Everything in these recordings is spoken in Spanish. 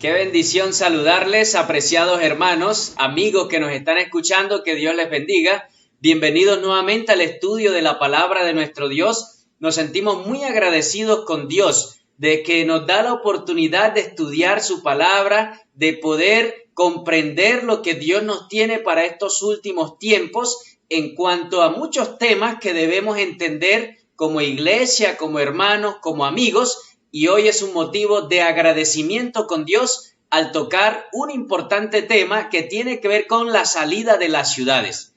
Qué bendición saludarles, apreciados hermanos, amigos que nos están escuchando, que Dios les bendiga. Bienvenidos nuevamente al estudio de la palabra de nuestro Dios. Nos sentimos muy agradecidos con Dios de que nos da la oportunidad de estudiar su palabra, de poder comprender lo que Dios nos tiene para estos últimos tiempos en cuanto a muchos temas que debemos entender como iglesia, como hermanos, como amigos. Y hoy es un motivo de agradecimiento con Dios al tocar un importante tema que tiene que ver con la salida de las ciudades.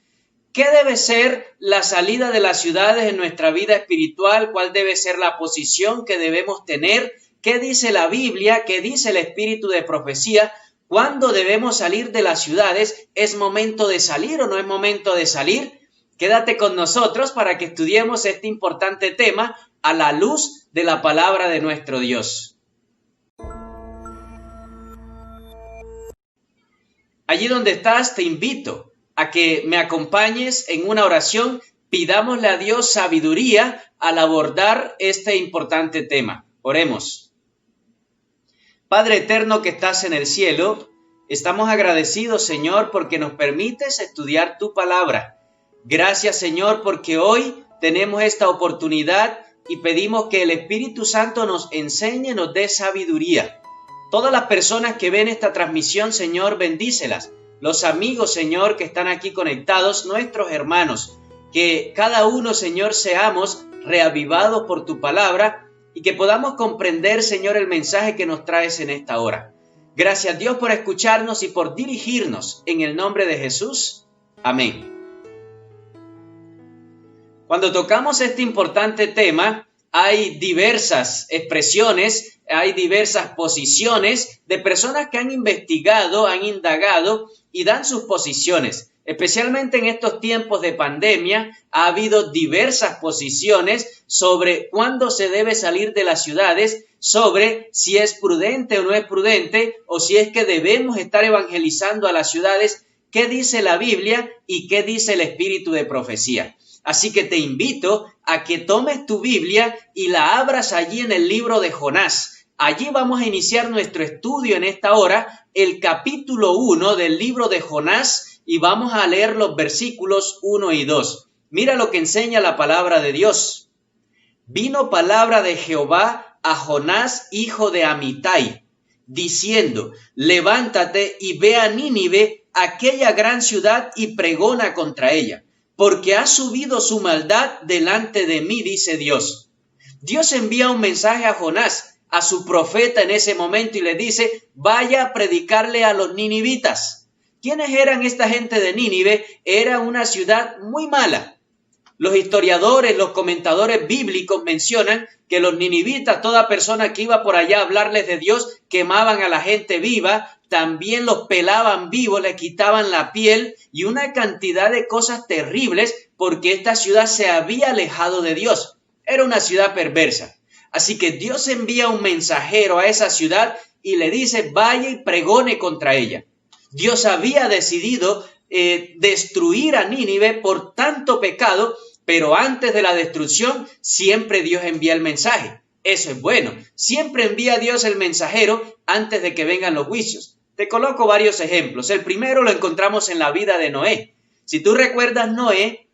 ¿Qué debe ser la salida de las ciudades en nuestra vida espiritual? ¿Cuál debe ser la posición que debemos tener? ¿Qué dice la Biblia? ¿Qué dice el espíritu de profecía? ¿Cuándo debemos salir de las ciudades? ¿Es momento de salir o no es momento de salir? Quédate con nosotros para que estudiemos este importante tema a la luz de la palabra de nuestro Dios. Allí donde estás, te invito a que me acompañes en una oración. Pidámosle a Dios sabiduría al abordar este importante tema. Oremos. Padre eterno que estás en el cielo, estamos agradecidos, Señor, porque nos permites estudiar tu palabra. Gracias, Señor, porque hoy tenemos esta oportunidad y pedimos que el Espíritu Santo nos enseñe, nos dé sabiduría. Todas las personas que ven esta transmisión, Señor, bendícelas. Los amigos, Señor, que están aquí conectados, nuestros hermanos, que cada uno, Señor, seamos reavivados por tu palabra y que podamos comprender, Señor, el mensaje que nos traes en esta hora. Gracias, Dios, por escucharnos y por dirigirnos. En el nombre de Jesús. Amén. Cuando tocamos este importante tema, hay diversas expresiones, hay diversas posiciones de personas que han investigado, han indagado y dan sus posiciones. Especialmente en estos tiempos de pandemia, ha habido diversas posiciones sobre cuándo se debe salir de las ciudades, sobre si es prudente o no es prudente, o si es que debemos estar evangelizando a las ciudades, qué dice la Biblia y qué dice el espíritu de profecía. Así que te invito a que tomes tu Biblia y la abras allí en el libro de Jonás. Allí vamos a iniciar nuestro estudio en esta hora, el capítulo 1 del libro de Jonás, y vamos a leer los versículos 1 y 2. Mira lo que enseña la palabra de Dios. Vino palabra de Jehová a Jonás, hijo de Amitai, diciendo: levántate y ve a Nínive, aquella gran ciudad, y pregona contra ella, porque ha subido su maldad delante de mí, dice Dios. Dios envía un mensaje a Jonás, a su profeta en ese momento, y le dice: vaya a predicarle a los ninivitas. ¿Quiénes eran esta gente de Nínive? Era una ciudad muy mala. Los historiadores, los comentadores bíblicos mencionan que los ninivitas, toda persona que iba por allá a hablarles de Dios, quemaban a la gente viva, también los pelaban vivos, le quitaban la piel y una cantidad de cosas terribles porque esta ciudad se había alejado de Dios. Era una ciudad perversa. Así que Dios envía un mensajero a esa ciudad y le dice: vaya y pregone contra ella. Dios había decidido destruir a Nínive por tanto pecado, pero antes de la destrucción siempre Dios envía el mensaje. Eso es bueno. Siempre envía Dios el mensajero antes de que vengan los juicios. Te coloco varios ejemplos. El primero lo encontramos en la vida de Noé. Si tú recuerdas Noé,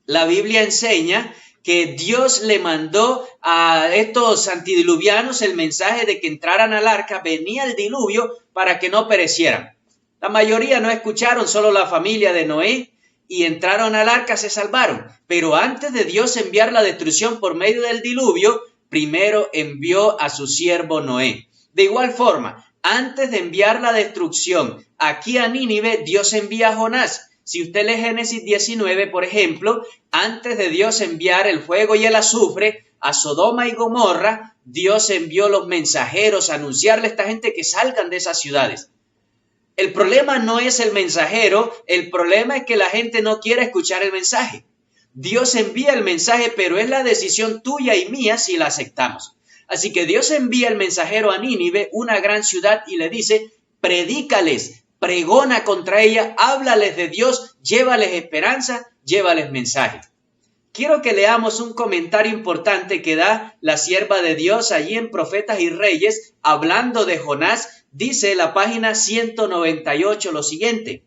la Biblia enseña que Dios le mandó a estos antidiluvianos el mensaje de que entraran al arca, venía el diluvio para que no perecieran. La mayoría no escucharon, solo la familia de Noé, y entraron al arca, se salvaron. Pero antes de Dios enviar la destrucción por medio del diluvio, primero envió a su siervo Noé. De igual forma, antes de enviar la destrucción aquí a Nínive, Dios envía a Jonás. Si usted lee Génesis 19, por ejemplo, antes de Dios enviar el fuego y el azufre a Sodoma y Gomorra, Dios envió los mensajeros a anunciarle a esta gente que salgan de esas ciudades. El problema no es el mensajero, el problema es que la gente no quiere escuchar el mensaje. Dios envía el mensaje, pero es la decisión tuya y mía si la aceptamos. Así que Dios envía el mensajero a Nínive, una gran ciudad, y le dice: predícales, pregona contra ella, háblales de Dios, llévales esperanza, llévales mensaje. Quiero que leamos un comentario importante que da la sierva de Dios allí en Profetas y Reyes, hablando de Jonás, Dice la página 198 lo siguiente: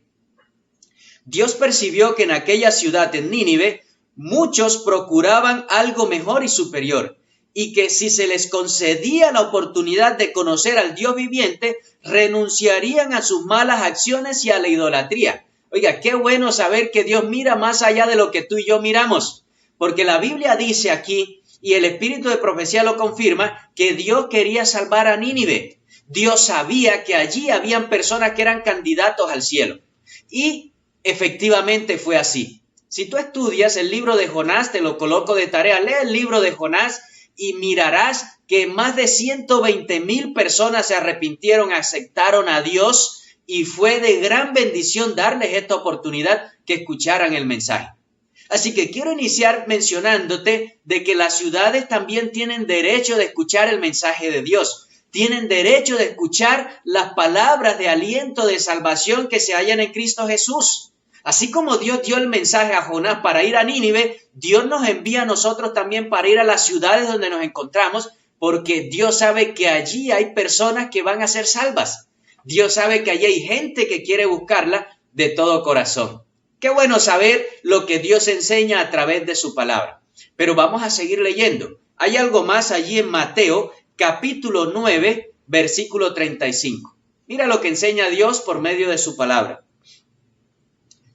Dios percibió que en aquella ciudad, en Nínive, muchos procuraban algo mejor y superior, y que si se les concedía la oportunidad de conocer al Dios viviente, renunciarían a sus malas acciones y a la idolatría. Oiga, qué bueno saber que Dios mira más allá de lo que tú y yo miramos, porque la Biblia dice aquí, y el espíritu de profecía lo confirma, que Dios quería salvar a Nínive. Dios sabía que allí habían personas que eran candidatos al cielo. Y efectivamente fue así. Si tú estudias el libro de Jonás, te lo coloco de tarea, lee el libro de Jonás y mirarás que más de 120,000 personas se arrepintieron, aceptaron a Dios, y fue de gran bendición darles esta oportunidad que escucharan el mensaje. Así que quiero iniciar mencionándote de que las ciudades también tienen derecho de escuchar el mensaje de Dios. Tienen derecho de escuchar las palabras de aliento, de salvación que se hallan en Cristo Jesús. Así como Dios dio el mensaje a Jonás para ir a Nínive, Dios nos envía a nosotros también para ir a las ciudades donde nos encontramos, porque Dios sabe que allí hay personas que van a ser salvas. Dios sabe que allí hay gente que quiere buscarla de todo corazón. Qué bueno saber lo que Dios enseña a través de su palabra. Pero vamos a seguir leyendo. Hay algo más allí en Mateo, capítulo 9, versículo 35. Mira lo que enseña Dios por medio de su palabra.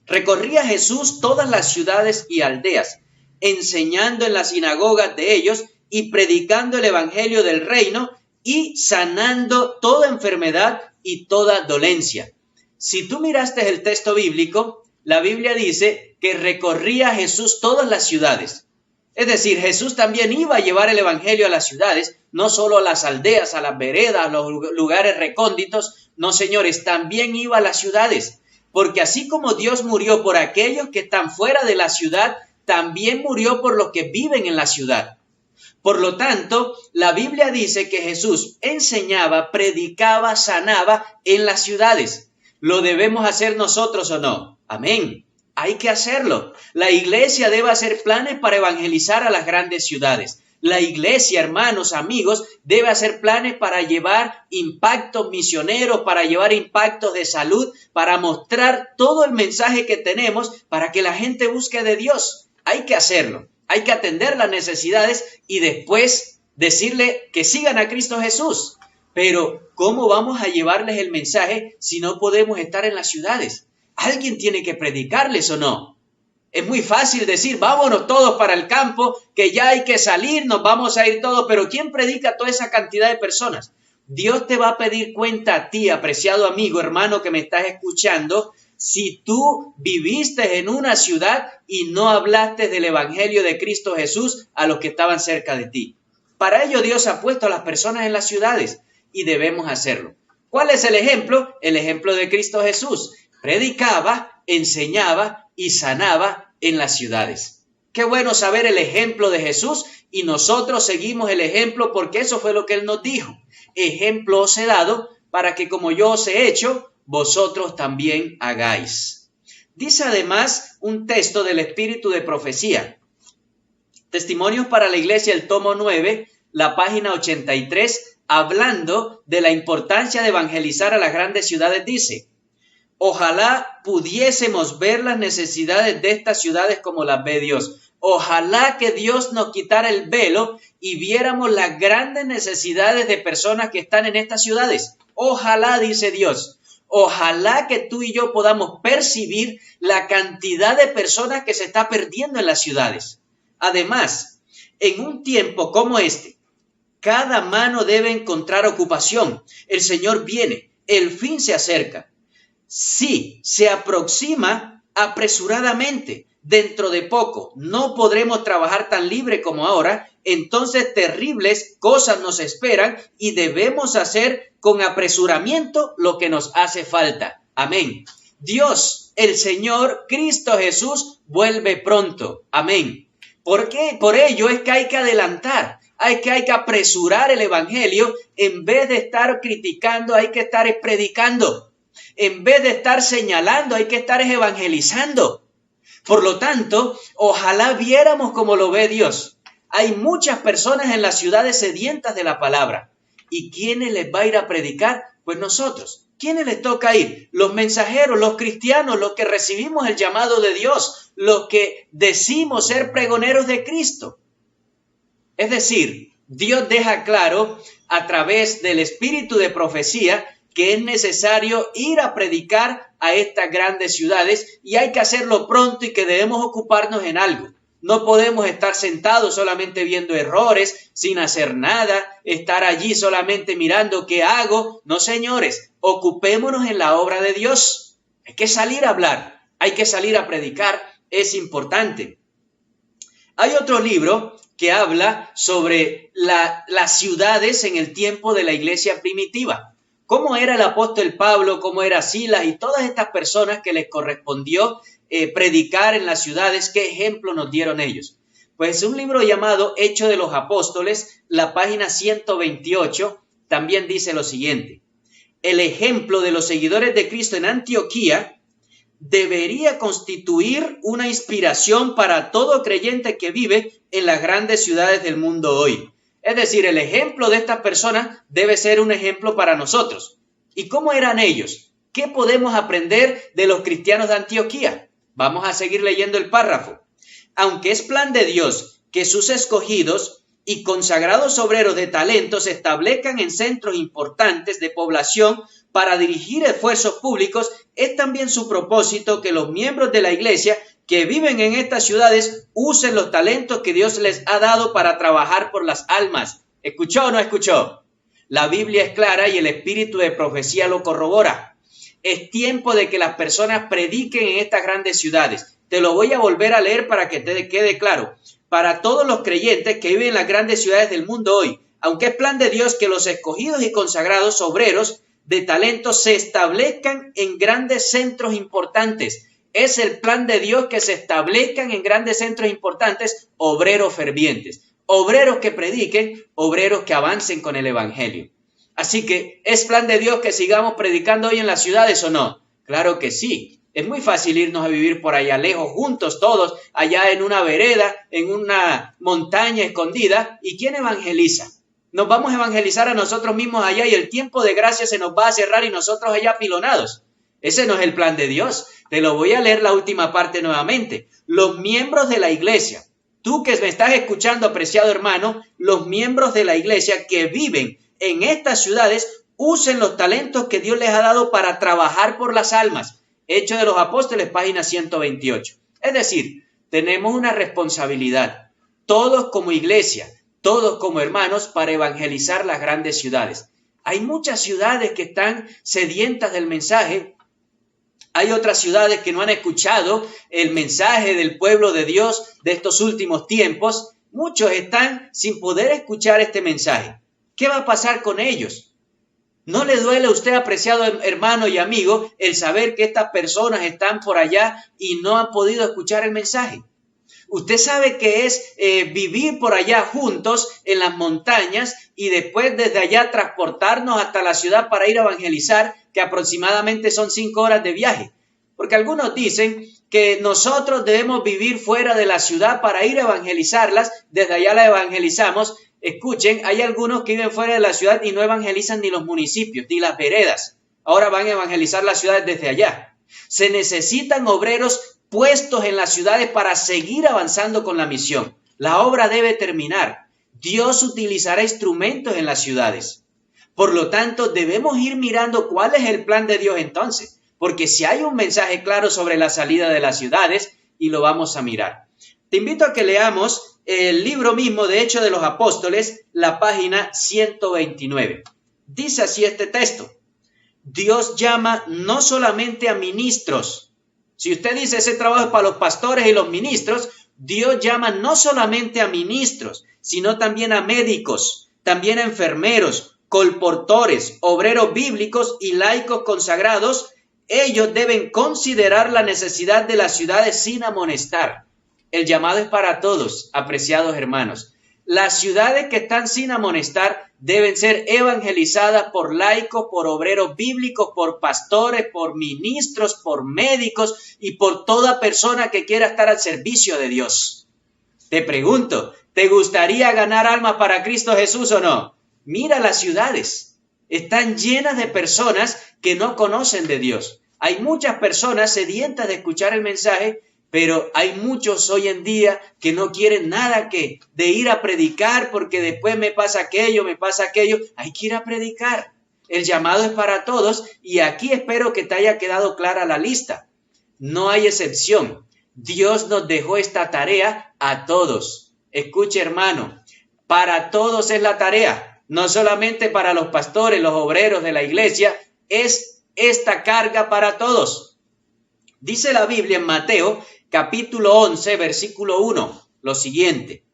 Recorría Jesús todas las ciudades y aldeas, enseñando en las sinagogas de ellos y predicando el evangelio del reino y sanando toda enfermedad y toda dolencia. Si tú miraste el texto bíblico, la Biblia dice que recorría Jesús todas las ciudades. Es decir, Jesús también iba a llevar el evangelio a las ciudades, no solo a las aldeas, a las veredas, a los lugares recónditos. No, señores, también iba a las ciudades. Porque así como Dios murió por aquellos que están fuera de la ciudad, también murió por los que viven en la ciudad. Por lo tanto, la Biblia dice que Jesús enseñaba, predicaba, sanaba en las ciudades. ¿Lo debemos hacer nosotros o no? Amén. Hay que hacerlo. La iglesia debe hacer planes para evangelizar a las grandes ciudades. La iglesia, hermanos, amigos, debe hacer planes para llevar impactos misioneros, para llevar impactos de salud, para mostrar todo el mensaje que tenemos para que la gente busque de Dios. Hay que hacerlo. Hay que atender las necesidades y después decirle que sigan a Cristo Jesús. Pero, ¿cómo vamos a llevarles el mensaje si no podemos estar en las ciudades? Alguien tiene que predicarles, ¿o no? Es muy fácil decir, vámonos todos para el campo, que ya hay que salir, nos vamos a ir todos, pero ¿quién predica a toda esa cantidad de personas? Dios te va a pedir cuenta a ti, apreciado amigo, hermano que me estás escuchando, si tú viviste en una ciudad y no hablaste del evangelio de Cristo Jesús a los que estaban cerca de ti. Para ello Dios ha puesto a las personas en las ciudades y debemos hacerlo. ¿Cuál es el ejemplo? El ejemplo de Cristo Jesús. Predicaba, enseñaba y sanaba en las ciudades. Qué bueno saber el ejemplo de Jesús y nosotros seguimos el ejemplo porque eso fue lo que Él nos dijo. Ejemplo os he dado para que como yo os he hecho, vosotros también hagáis. Dice además un texto del Espíritu de Profecía. Testimonios para la Iglesia, el tomo 9, la página 83, hablando de la importancia de evangelizar a las grandes ciudades, dice: ojalá pudiésemos ver las necesidades de estas ciudades como las ve Dios. Ojalá que Dios nos quitara el velo y viéramos las grandes necesidades de personas que están en estas ciudades. Ojalá, dice Dios. Ojalá que tú y yo podamos percibir la cantidad de personas que se está perdiendo en las ciudades. Además, en un tiempo como este, cada mano debe encontrar ocupación. El Señor viene, el fin se acerca. Sí, se aproxima apresuradamente. Dentro de poco no podremos trabajar tan libre como ahora. Entonces terribles cosas nos esperan y debemos hacer con apresuramiento lo que nos hace falta. Amén. Dios, el Señor, Cristo Jesús, vuelve pronto. Amén. ¿Por qué? Por ello es que hay que adelantar. Hay que apresurar el evangelio. En vez de estar criticando, hay que estar predicando. En vez de estar señalando, hay que estar evangelizando. Por lo tanto, ojalá viéramos como lo ve Dios. Hay muchas personas en las ciudades sedientas de la palabra. ¿Y quiénes les va a ir a predicar? Pues nosotros. ¿Quiénes les toca ir? Los mensajeros, los cristianos, los que recibimos el llamado de Dios, los que decimos ser pregoneros de Cristo. Es decir, Dios deja claro a través del espíritu de profecía que es necesario ir a predicar a estas grandes ciudades y hay que hacerlo pronto y que debemos ocuparnos en algo. No podemos estar sentados solamente viendo errores, sin hacer nada, estar allí solamente mirando qué hago. No, señores, ocupémonos en la obra de Dios. Hay que salir a hablar, hay que salir a predicar, es importante. Hay otro libro que habla sobre las ciudades en el tiempo de la iglesia primitiva. Cómo era el apóstol Pablo, cómo era Silas y todas estas personas que les correspondió predicar en las ciudades, qué ejemplo nos dieron ellos. Pues un libro llamado Hechos de los Apóstoles, la página 128, también dice lo siguiente: el ejemplo de los seguidores de Cristo en Antioquía debería constituir una inspiración para todo creyente que vive en las grandes ciudades del mundo hoy. Es decir, el ejemplo de estas personas debe ser un ejemplo para nosotros. ¿Y cómo eran ellos? ¿Qué podemos aprender de los cristianos de Antioquía? Vamos a seguir leyendo el párrafo. Aunque es plan de Dios que sus escogidos y consagrados obreros de talento se establezcan en centros importantes de población para dirigir esfuerzos públicos, es también su propósito que los miembros de la iglesia que viven en estas ciudades usen los talentos que Dios les ha dado para trabajar por las almas. ¿Escuchó o no escuchó? La Biblia es clara y el espíritu de profecía lo corrobora. Es tiempo de que las personas prediquen en estas grandes ciudades. Te lo voy a volver a leer para que te quede claro. Para todos los creyentes que viven en las grandes ciudades del mundo hoy, aunque es plan de Dios que los escogidos y consagrados obreros de talento se establezcan en grandes centros importantes. Es el plan de Dios que se establezcan en grandes centros importantes obreros fervientes, obreros que prediquen, obreros que avancen con el evangelio. Así que, ¿es plan de Dios que sigamos predicando hoy en las ciudades o no? Claro que sí. Es muy fácil irnos a vivir por allá lejos, juntos todos, allá en una vereda, en una montaña escondida. ¿Y quién evangeliza? Nos vamos a evangelizar a nosotros mismos allá y el tiempo de gracia se nos va a cerrar y nosotros allá apilonados. Ese no es el plan de Dios. Te lo voy a leer la última parte nuevamente. Los miembros de la iglesia, tú que me estás escuchando, apreciado hermano, los miembros de la iglesia que viven en estas ciudades, usen los talentos que Dios les ha dado para trabajar por las almas. Hechos de los Apóstoles, página 128. Es decir, tenemos una responsabilidad, todos como iglesia, todos como hermanos, para evangelizar las grandes ciudades. Hay muchas ciudades que están sedientas del mensaje. Hay otras ciudades que no han escuchado el mensaje del pueblo de Dios de estos últimos tiempos. Muchos están sin poder escuchar este mensaje. ¿Qué va a pasar con ellos? ¿No le duele a usted, apreciado hermano y amigo, el saber que estas personas están por allá y no han podido escuchar el mensaje? Usted sabe que es vivir por allá juntos en las montañas y después desde allá transportarnos hasta la ciudad para ir a evangelizar, que aproximadamente son 5 horas de viaje. Porque algunos dicen que nosotros debemos vivir fuera de la ciudad para ir a evangelizarlas, desde allá la evangelizamos. Escuchen, hay algunos que viven fuera de la ciudad y no evangelizan ni los municipios, ni las veredas. Ahora van a evangelizar las ciudades desde allá. Se necesitan obreros puestos en las ciudades para seguir avanzando con la misión. La obra debe terminar. Dios utilizará instrumentos en las ciudades. Por lo tanto, debemos ir mirando cuál es el plan de Dios entonces, porque si hay un mensaje claro sobre la salida de las ciudades, y lo vamos a mirar. Te invito a que leamos el libro mismo de Hechos de los Apóstoles, la página 129. Dice así este texto: Dios llama no solamente a ministros. Si usted dice ese trabajo es para los pastores y los ministros, Dios llama no solamente a ministros, sino también a médicos, también a enfermeros, colportores, obreros bíblicos y laicos consagrados. Ellos deben considerar la necesidad de las ciudades sin amonestar. El llamado es para todos, apreciados hermanos. Las ciudades que están sin amonestar deben ser evangelizadas por laicos, por obreros bíblicos, por pastores, por ministros, por médicos y por toda persona que quiera estar al servicio de Dios. Te pregunto, ¿te gustaría ganar almas para Cristo Jesús o no? Mira las ciudades. están llenas de personas que no conocen de Dios. Hay muchas personas sedientas de escuchar el mensaje, pero hay muchos hoy en día que no quieren nada de ir a predicar porque después me pasa aquello. Hay que ir a predicar. El llamado es para todos y aquí espero que te haya quedado clara la lista. No hay excepción. Dios nos dejó esta tarea a todos. Escuche, hermano, para todos es la tarea, no solamente para los pastores, los obreros de la iglesia, es esta carga para todos. Dice la Biblia en Mateo, capítulo 11, versículo 1, lo siguiente.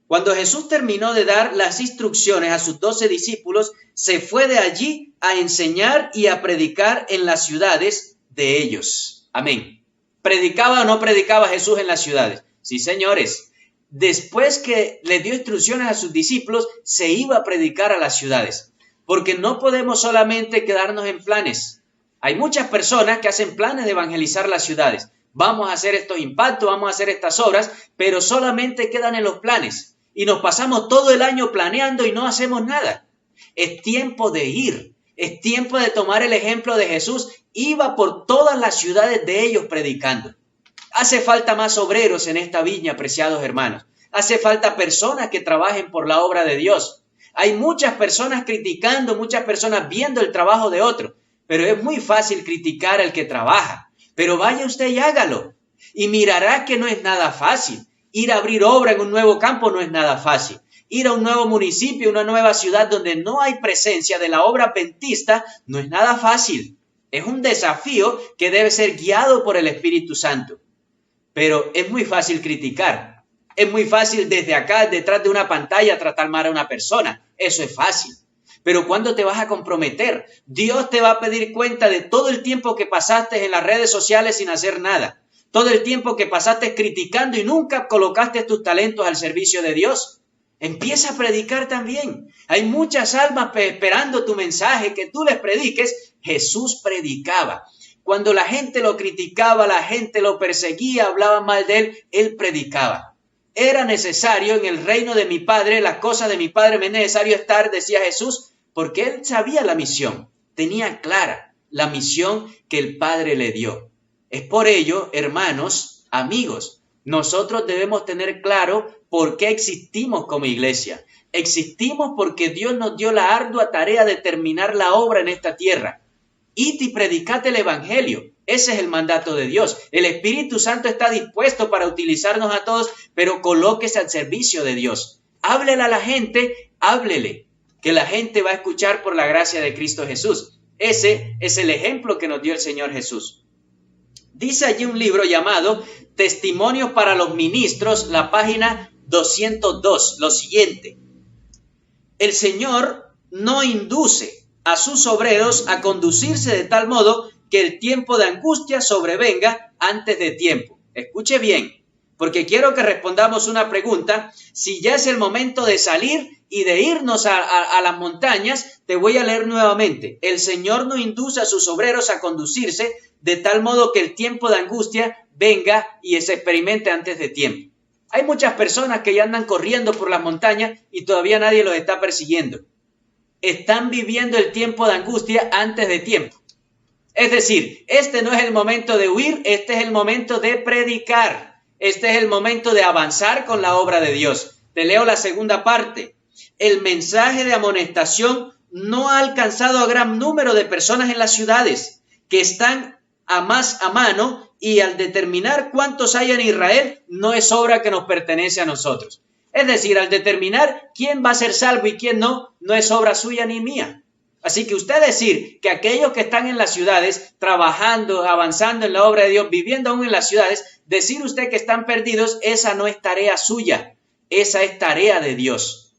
Cuando Jesús terminó de dar las instrucciones a sus 12 discípulos, se fue de allí a enseñar y a predicar en las ciudades de ellos. Amén. ¿Predicaba o no predicaba Jesús en las ciudades? Sí, señores. Después que le dio instrucciones a sus discípulos, se iba a predicar a las ciudades. Porque no podemos solamente quedarnos en planes. Hay muchas personas que hacen planes de evangelizar las ciudades. Vamos a hacer estos impactos, vamos a hacer estas obras, pero solamente quedan en los planes. Y nos pasamos todo el año planeando y no hacemos nada. Es tiempo de ir. Es tiempo de tomar el ejemplo de Jesús. Iba por todas las ciudades de ellos predicando. Hace falta más obreros en esta viña, apreciados hermanos. Hace falta personas que trabajen por la obra de Dios. Hay muchas personas criticando, muchas personas viendo el trabajo de otro. Pero es muy fácil criticar al que trabaja. Pero vaya usted y hágalo. Y mirará que no es nada fácil. Ir a abrir obra en un nuevo campo no es nada fácil. Ir a un nuevo municipio, una nueva ciudad donde no hay presencia de la obra adventista, no es nada fácil. Es un desafío que debe ser guiado por el Espíritu Santo. Pero es muy fácil criticar. Es muy fácil desde acá, detrás de una pantalla, tratar mal a una persona. Eso es fácil. Pero ¿cuándo te vas a comprometer? Dios te va a pedir cuenta de todo el tiempo que pasaste en las redes sociales sin hacer nada. Todo el tiempo que pasaste criticando y nunca colocaste tus talentos al servicio de Dios. Empieza a predicar también. Hay muchas almas esperando tu mensaje, que tú les prediques. Jesús predicaba. Cuando la gente lo criticaba, la gente lo perseguía, hablaba mal de él predicaba. Era necesario en el reino de mi Padre, las cosas de mi Padre me es necesario estar, decía Jesús, porque él sabía la misión, tenía clara la misión que el Padre le dio. Es por ello, hermanos, amigos, nosotros debemos tener claro por qué existimos como iglesia. Existimos porque Dios nos dio la ardua tarea de terminar la obra en esta tierra. Id y predicad el evangelio. Ese es el mandato de Dios. El Espíritu Santo está dispuesto para utilizarnos a todos, pero colóquese al servicio de Dios. Háblele a la gente, háblele, que la gente va a escuchar por la gracia de Cristo Jesús. Ese es el ejemplo que nos dio el Señor Jesús. Dice allí un libro llamado Testimonios para los Ministros, la página 202, lo siguiente. El Señor no induce a sus obreros a conducirse de tal modo que el tiempo de angustia sobrevenga antes de tiempo. Escuche bien, porque quiero que respondamos una pregunta. Si ya es el momento de salir y de irnos a las montañas, te voy a leer nuevamente. El Señor no induce a sus obreros a conducirse de tal modo que el tiempo de angustia venga y se experimente antes de tiempo. Hay muchas personas que ya andan corriendo por las montañas y todavía nadie los está persiguiendo. Están viviendo el tiempo de angustia antes de tiempo. Es decir, este no es el momento de huir, este es el momento de predicar. Este es el momento de avanzar con la obra de Dios. Te leo la segunda parte. El mensaje de amonestación no ha alcanzado a gran número de personas en las ciudades que están más a mano, y al determinar cuántos hay en Israel, no es obra que nos pertenece a nosotros. Es decir, al determinar quién va a ser salvo y quién no, no es obra suya ni mía. Así que usted decir que aquellos que están en las ciudades, trabajando, avanzando en la obra de Dios, viviendo aún en las ciudades, decir usted que están perdidos, esa no es tarea suya, esa es tarea de Dios.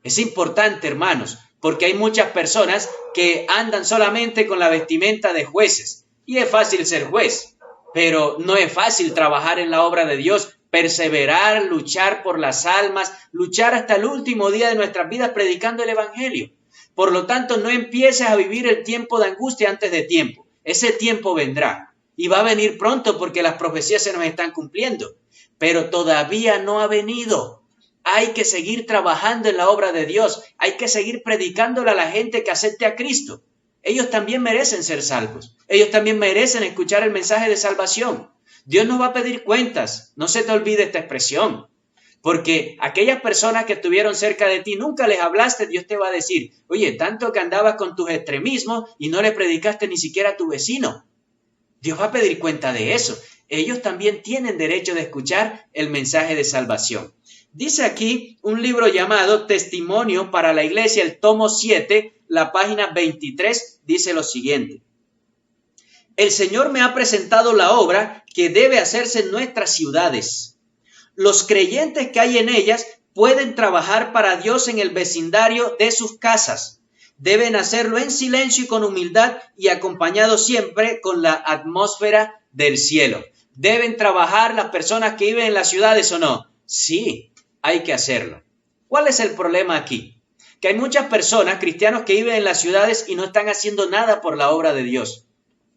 Es importante, hermanos, porque hay muchas personas que andan solamente con la vestimenta de jueces. Y es fácil ser juez, pero no es fácil trabajar en la obra de Dios, perseverar, luchar por las almas, luchar hasta el último día de nuestras vidas predicando el evangelio. Por lo tanto, no empieces a vivir el tiempo de angustia antes de tiempo. Ese tiempo vendrá y va a venir pronto porque las profecías se nos están cumpliendo, pero todavía no ha venido. Hay que seguir trabajando en la obra de Dios. Hay que seguir predicándole a la gente que acepte a Cristo. Ellos también merecen ser salvos. Ellos también merecen escuchar el mensaje de salvación. Dios nos va a pedir cuentas. No se te olvide esta expresión. Porque aquellas personas que estuvieron cerca de ti, nunca les hablaste, Dios te va a decir, oye, tanto que andabas con tus extremismos y no le predicaste ni siquiera a tu vecino. Dios va a pedir cuenta de eso. Ellos también tienen derecho de escuchar el mensaje de salvación. Dice aquí un libro llamado Testimonio para la Iglesia, el tomo 7, la página 23, dice lo siguiente. El Señor me ha presentado la obra que debe hacerse en nuestras ciudades. Los creyentes que hay en ellas pueden trabajar para Dios en el vecindario de sus casas. Deben hacerlo en silencio y con humildad y acompañados siempre con la atmósfera del cielo. ¿Deben trabajar las personas que viven en las ciudades o no? Sí, hay que hacerlo. ¿Cuál es el problema aquí? Que hay muchas personas, cristianos, que viven en las ciudades y no están haciendo nada por la obra de Dios.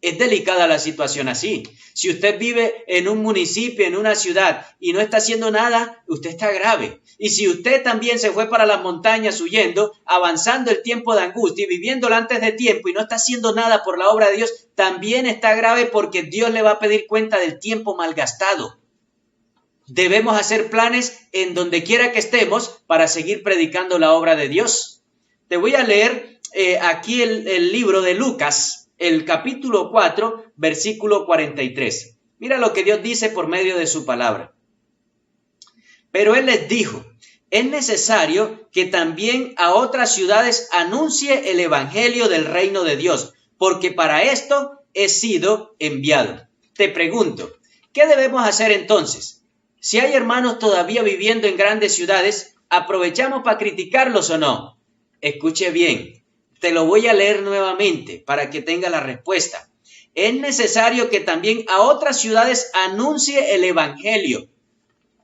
Es delicada la situación así. Si usted vive en un municipio, en una ciudad y no está haciendo nada, usted está grave. Y si usted también se fue para las montañas huyendo, avanzando el tiempo de angustia y viviéndolo antes de tiempo y no está haciendo nada por la obra de Dios, también está grave porque Dios le va a pedir cuenta del tiempo malgastado. Debemos hacer planes en donde quiera que estemos para seguir predicando la obra de Dios. Te voy a leer aquí el libro de Lucas, el capítulo 4, versículo 43. Mira lo que Dios dice por medio de su palabra. Pero Él les dijo, es necesario que también a otras ciudades anuncie el evangelio del reino de Dios, porque para esto he sido enviado. Te pregunto, ¿qué debemos hacer entonces? Si hay hermanos todavía viviendo en grandes ciudades, ¿aprovechamos para criticarlos o no? Escuche bien. Te lo voy a leer nuevamente para que tenga la respuesta. Es necesario que también a otras ciudades anuncie el evangelio.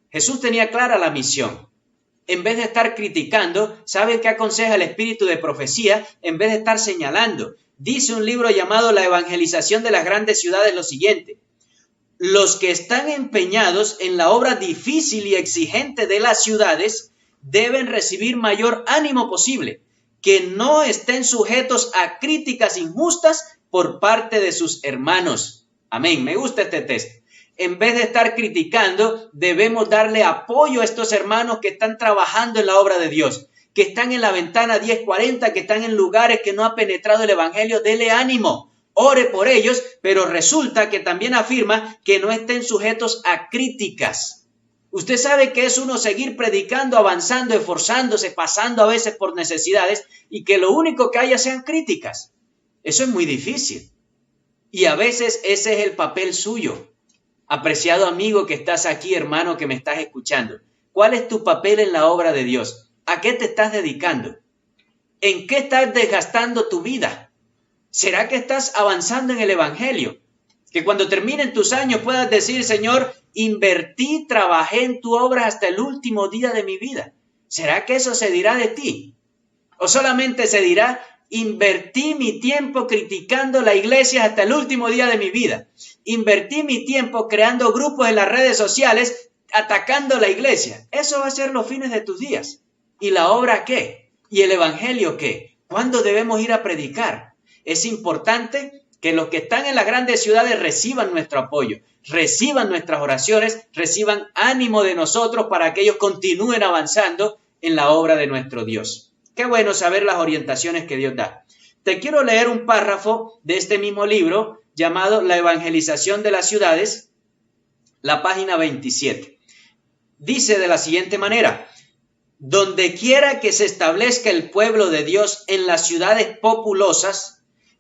Jesús tenía clara la misión. En vez de estar criticando, ¿sabe qué aconseja el espíritu de profecía? En vez de estar señalando. Dice un libro llamado La evangelización de las grandes ciudades lo siguiente. Los que están empeñados en la obra difícil y exigente de las ciudades deben recibir mayor ánimo posible, que no estén sujetos a críticas injustas por parte de sus hermanos. Amén. Me gusta este texto. En vez de estar criticando, debemos darle apoyo a estos hermanos que están trabajando en la obra de Dios, que están en la ventana 1040, que están en lugares que no ha penetrado el evangelio. Dele ánimo. Ore por ellos, pero resulta que también afirma que no estén sujetos a críticas. Usted sabe que es uno seguir predicando, avanzando, esforzándose, pasando a veces por necesidades y que lo único que haya sean críticas. Eso es muy difícil. Y a veces ese es el papel suyo. Apreciado amigo que estás aquí, hermano que me estás escuchando, ¿cuál es tu papel en la obra de Dios? ¿A qué te estás dedicando? ¿En qué estás desgastando tu vida? ¿Será que estás avanzando en el evangelio? Que cuando terminen tus años puedas decir, Señor, invertí, trabajé en tu obra hasta el último día de mi vida. ¿Será que eso se dirá de ti? ¿O solamente se dirá, invertí mi tiempo criticando la iglesia hasta el último día de mi vida? Invertí mi tiempo creando grupos en las redes sociales atacando la iglesia. Eso va a ser los fines de tus días. ¿Y la obra qué? ¿Y el evangelio qué? ¿Cuándo debemos ir a predicar? Es importante que los que están en las grandes ciudades reciban nuestro apoyo, reciban nuestras oraciones, reciban ánimo de nosotros para que ellos continúen avanzando en la obra de nuestro Dios. Qué bueno saber las orientaciones que Dios da. Te quiero leer un párrafo de este mismo libro llamado La evangelización de las ciudades, la página 27. Dice de la siguiente manera: donde quiera que se establezca el pueblo de Dios en las ciudades populosas,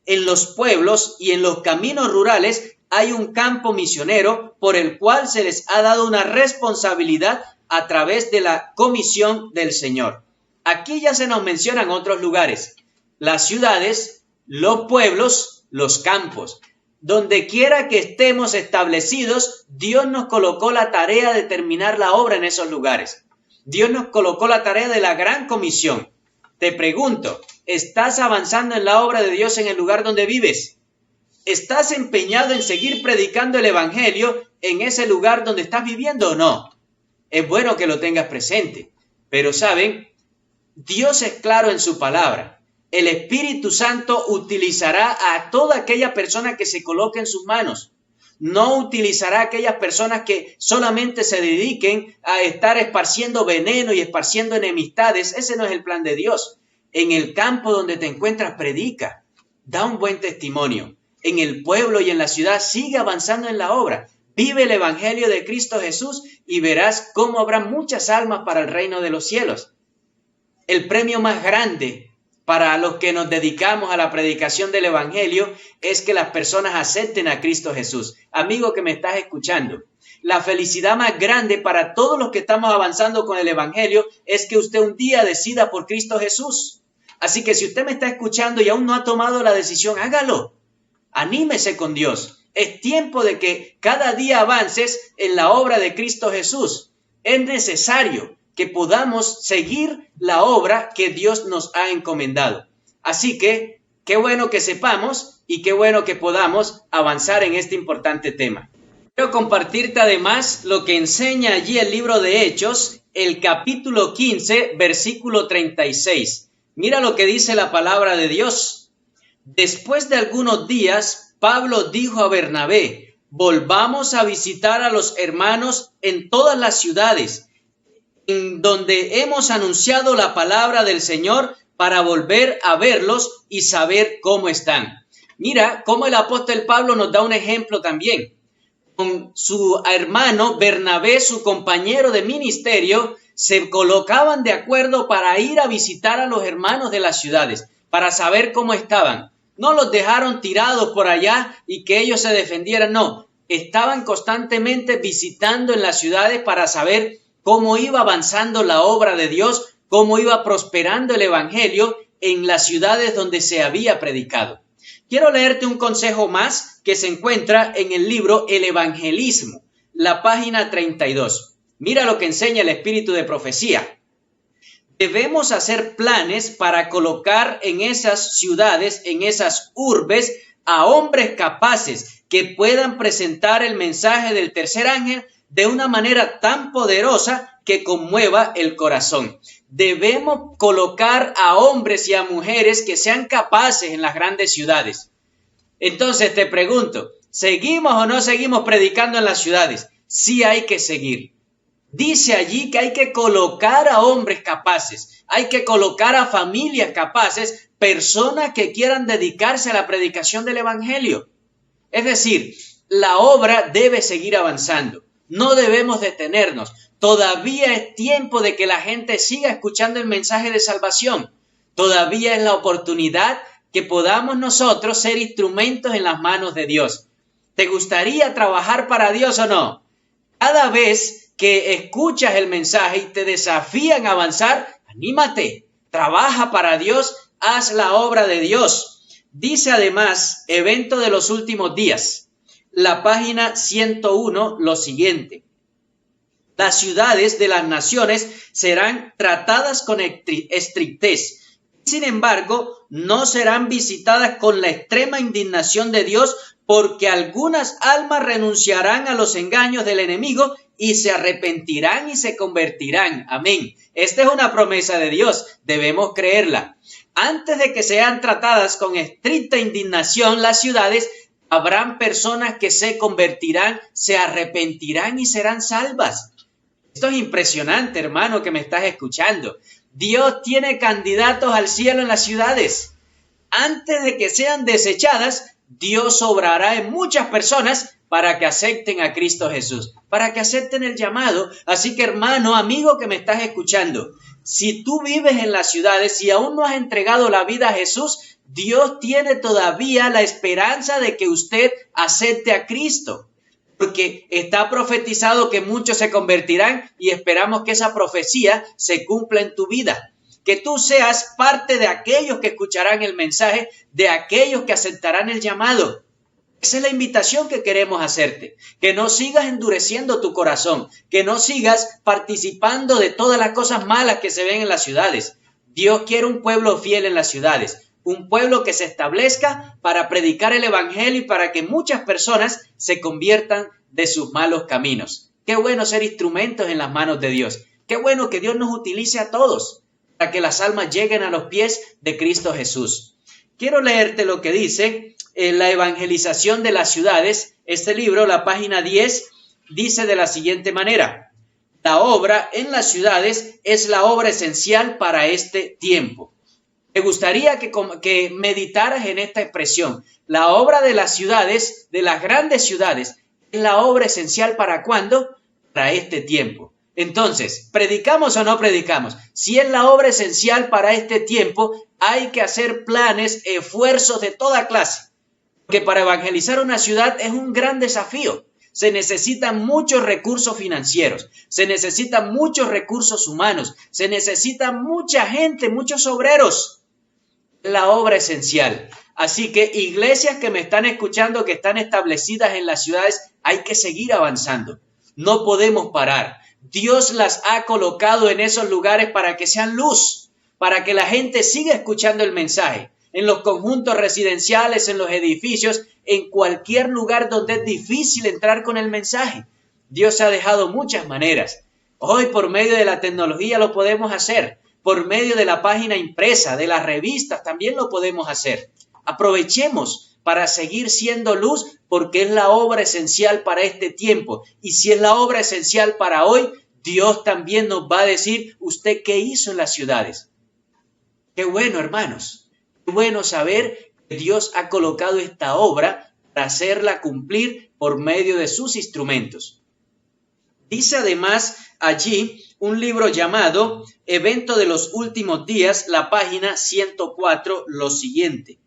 en los pueblos y en los caminos rurales, hay un campo misionero por el cual se les ha dado una responsabilidad a través de la comisión del Señor. Aquí ya se nos mencionan otros lugares: las ciudades, los pueblos, los campos. Donde quiera que estemos establecidos, Dios nos colocó la tarea de terminar la obra en esos lugares. Dios nos colocó la tarea de la gran comisión. Te pregunto, ¿estás avanzando en la obra de Dios en el lugar donde vives? ¿Estás empeñado en seguir predicando el evangelio en ese lugar donde estás viviendo o no? Es bueno que lo tengas presente. Pero ¿saben? Dios es claro en su palabra. El Espíritu Santo utilizará a toda aquella persona que se coloque en sus manos. No utilizará a aquellas personas que solamente se dediquen a estar esparciendo veneno y esparciendo enemistades. Ese no es el plan de Dios. En el campo donde te encuentras, predica. Da un buen testimonio. En el pueblo y en la ciudad, sigue avanzando en la obra. Vive el Evangelio de Cristo Jesús y verás cómo habrá muchas almas para el reino de los cielos. El premio más grande para los que nos dedicamos a la predicación del Evangelio es que las personas acepten a Cristo Jesús. Amigo que me estás escuchando, la felicidad más grande para todos los que estamos avanzando con el Evangelio es que usted un día decida por Cristo Jesús. Así que si usted me está escuchando y aún no ha tomado la decisión, hágalo. Anímese con Dios. Es tiempo de que cada día avances en la obra de Cristo Jesús. Es necesario que podamos seguir la obra que Dios nos ha encomendado. Así que, qué bueno que sepamos y qué bueno que podamos avanzar en este importante tema. Quiero compartirte además lo que enseña allí el libro de Hechos, el capítulo 15, versículo 36. Mira lo que dice la palabra de Dios. Después de algunos días, Pablo dijo a Bernabé: volvamos a visitar a los hermanos en todas las ciudades en donde hemos anunciado la palabra del Señor, para volver a verlos y saber cómo están. Mira cómo el apóstol Pablo nos da un ejemplo también. Con su hermano Bernabé, su compañero de ministerio, se colocaban de acuerdo para ir a visitar a los hermanos de las ciudades, para saber cómo estaban. No los dejaron tirados por allá y que ellos se defendieran, no. Estaban constantemente visitando en las ciudades para saber cómo iba avanzando la obra de Dios, cómo iba prosperando el Evangelio en las ciudades donde se había predicado. Quiero leerte un consejo más que se encuentra en el libro El Evangelismo, la página 32. Mira lo que enseña el espíritu de profecía. Debemos hacer planes para colocar en esas ciudades, en esas urbes, a hombres capaces que puedan presentar el mensaje del tercer ángel de una manera tan poderosa que conmueva el corazón. Debemos colocar a hombres y a mujeres que sean capaces en las grandes ciudades. Entonces te pregunto, ¿seguimos o no seguimos predicando en las ciudades? Sí, hay que seguir. Dice allí que hay que colocar a hombres capaces, hay que colocar a familias capaces, personas que quieran dedicarse a la predicación del Evangelio. Es decir, la obra debe seguir avanzando. No debemos detenernos. Todavía es tiempo de que la gente siga escuchando el mensaje de salvación. Todavía es la oportunidad que podamos nosotros ser instrumentos en las manos de Dios. ¿Te gustaría trabajar para Dios o no? Cada vez que escuchas el mensaje y te desafían a avanzar, anímate, trabaja para Dios, haz la obra de Dios. Dice además, evento de los últimos días. La página 101, lo siguiente. Las ciudades de las naciones serán tratadas con estrictez. Sin embargo, no serán visitadas con la extrema indignación de Dios, porque algunas almas renunciarán a los engaños del enemigo y se arrepentirán y se convertirán. Amén. Esta es una promesa de Dios. Debemos creerla. Antes de que sean tratadas con estricta indignación las ciudades, habrán personas que se convertirán, se arrepentirán y serán salvas. Esto es impresionante, hermano, que me estás escuchando. Dios tiene candidatos al cielo en las ciudades. Antes de que sean desechadas, Dios obrará en muchas personas para que acepten a Cristo Jesús, para que acepten el llamado. Así que, hermano, amigo que me estás escuchando, si tú vives en las ciudades y aún no has entregado la vida a Jesús, Dios tiene todavía la esperanza de que usted acepte a Cristo, porque está profetizado que muchos se convertirán y esperamos que esa profecía se cumpla en tu vida. Que tú seas parte de aquellos que escucharán el mensaje, de aquellos que aceptarán el llamado. Esa es la invitación que queremos hacerte, que no sigas endureciendo tu corazón, que no sigas participando de todas las cosas malas que se ven en las ciudades. Dios quiere un pueblo fiel en las ciudades. Un pueblo que se establezca para predicar el Evangelio y para que muchas personas se conviertan de sus malos caminos. Qué bueno ser instrumentos en las manos de Dios. Qué bueno que Dios nos utilice a todos para que las almas lleguen a los pies de Cristo Jesús. Quiero leerte lo que dice la evangelización de las ciudades. Este libro, la página 10, dice de la siguiente manera: la obra en las ciudades es la obra esencial para este tiempo. Me gustaría que meditaras en esta expresión. La obra de las ciudades, de las grandes ciudades, es la obra esencial ¿para cuándo? Para este tiempo. Entonces, ¿predicamos o no predicamos? Si es la obra esencial para este tiempo, hay que hacer planes, esfuerzos de toda clase. Porque para evangelizar una ciudad es un gran desafío. Se necesitan muchos recursos financieros, se necesitan muchos recursos humanos, se necesita mucha gente, muchos obreros. La obra esencial. Así que iglesias que me están escuchando, que están establecidas en las ciudades, hay que seguir avanzando. No podemos parar. Dios las ha colocado en esos lugares para que sean luz, para que la gente siga escuchando el mensaje. En los conjuntos residenciales, en los edificios, en cualquier lugar donde es difícil entrar con el mensaje. Dios ha dejado muchas maneras. Hoy por medio de la tecnología lo podemos hacer. Por medio de la página impresa, de las revistas, también lo podemos hacer. Aprovechemos para seguir siendo luz, porque es la obra esencial para este tiempo. Y si es la obra esencial para hoy, Dios también nos va a decir, ¿usted qué hizo en las ciudades? Qué bueno, hermanos. Qué bueno saber que Dios ha colocado esta obra para hacerla cumplir por medio de sus instrumentos. Dice además allí un libro llamado Evento de los Últimos Días, la página 104, lo siguiente: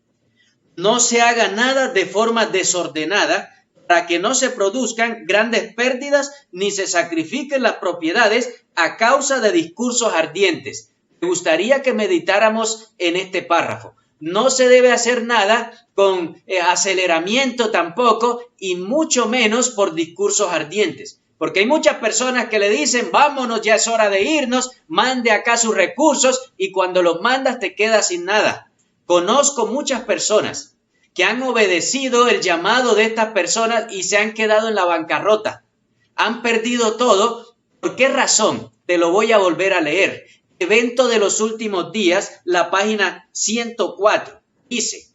no se haga nada de forma desordenada para que no se produzcan grandes pérdidas ni se sacrifiquen las propiedades a causa de discursos ardientes. Me gustaría que meditáramos en este párrafo. No se debe hacer nada con aceleramiento tampoco, y mucho menos por discursos ardientes. Porque hay muchas personas que le dicen, vámonos, ya es hora de irnos, mande acá sus recursos, y cuando los mandas te quedas sin nada. Conozco muchas personas que han obedecido el llamado de estas personas y se han quedado en la bancarrota. Han perdido todo. ¿Por qué razón? Te lo voy a volver a leer. Evento de los Últimos Días, la página 104, dice: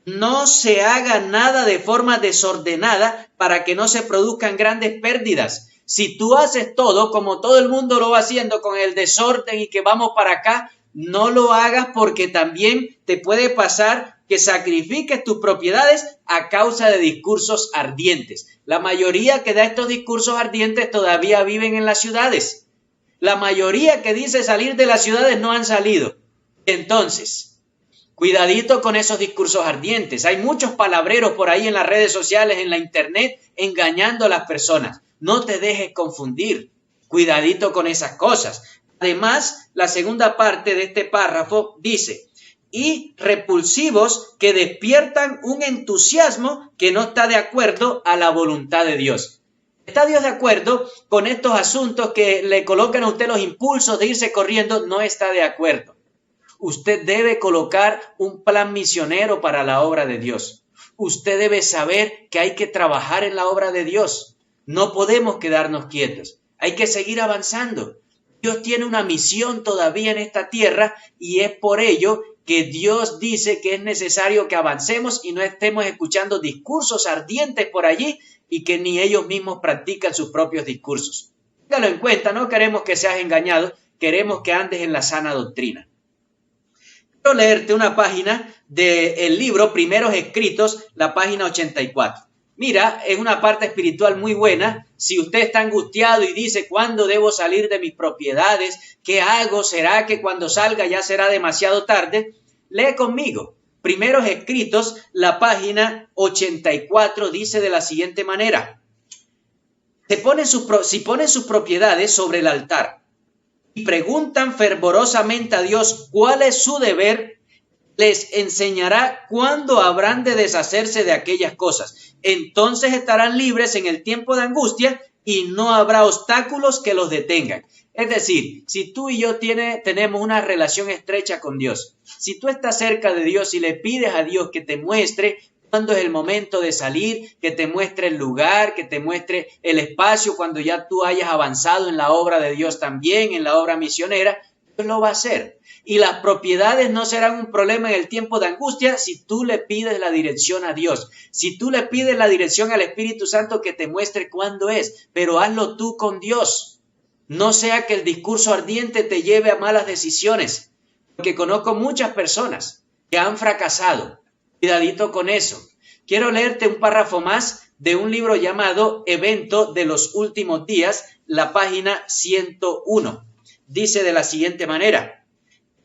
no se haga nada de forma desordenada para que no se produzcan grandes pérdidas. Si tú haces todo como todo el mundo lo va haciendo, con el desorden y que vamos para acá, no lo hagas, porque también te puede pasar que sacrifiques tus propiedades a causa de discursos ardientes. La mayoría que da estos discursos ardientes todavía viven en las ciudades. La mayoría que dice salir de las ciudades no han salido. Entonces, cuidadito con esos discursos ardientes. Hay muchos palabreros por ahí en las redes sociales, en la internet, engañando a las personas. No te dejes confundir. Cuidadito con esas cosas. Además, la segunda parte de este párrafo dice: y repulsivos que despiertan un entusiasmo que no está de acuerdo a la voluntad de Dios. ¿Está Dios de acuerdo con estos asuntos que le colocan a usted los impulsos de irse corriendo? No está de acuerdo. Usted debe colocar un plan misionero para la obra de Dios. Usted debe saber que hay que trabajar en la obra de Dios. No podemos quedarnos quietos. Hay que seguir avanzando. Dios tiene una misión todavía en esta tierra, y es por ello que Dios dice que es necesario que avancemos y no estemos escuchando discursos ardientes por allí y que ni ellos mismos practican sus propios discursos. Téngalo en cuenta, no queremos que seas engañado, queremos que andes en la sana doctrina. Quiero leerte una página del libro Primeros Escritos, la página 84. Mira, es una parte espiritual muy buena. Si usted está angustiado y dice, ¿cuándo debo salir de mis propiedades? ¿Qué hago? ¿Será que cuando salga ya será demasiado tarde? Lee conmigo. Primeros Escritos, la página 84, dice de la siguiente manera: si ponen sus propiedades sobre el altar y preguntan fervorosamente a Dios cuál es su deber, les enseñará cuándo habrán de deshacerse de aquellas cosas. Entonces estarán libres en el tiempo de angustia y no habrá obstáculos que los detengan. Es decir, si tú y yo tenemos una relación estrecha con Dios, si tú estás cerca de Dios y le pides a Dios que te muestre cuándo es el momento de salir, que te muestre el lugar, que te muestre el espacio cuando ya tú hayas avanzado en la obra de Dios también, en la obra misionera. Dios lo va a hacer. Y las propiedades no serán un problema en el tiempo de angustia si tú le pides la dirección a Dios, si tú le pides la dirección al Espíritu Santo que te muestre cuándo es, pero hazlo tú con Dios. No sea que el discurso ardiente te lleve a malas decisiones, porque conozco muchas personas que han fracasado. Cuidadito con eso. Quiero leerte un párrafo más de un libro llamado Evento de los Últimos Días, la página 101. Dice de la siguiente manera: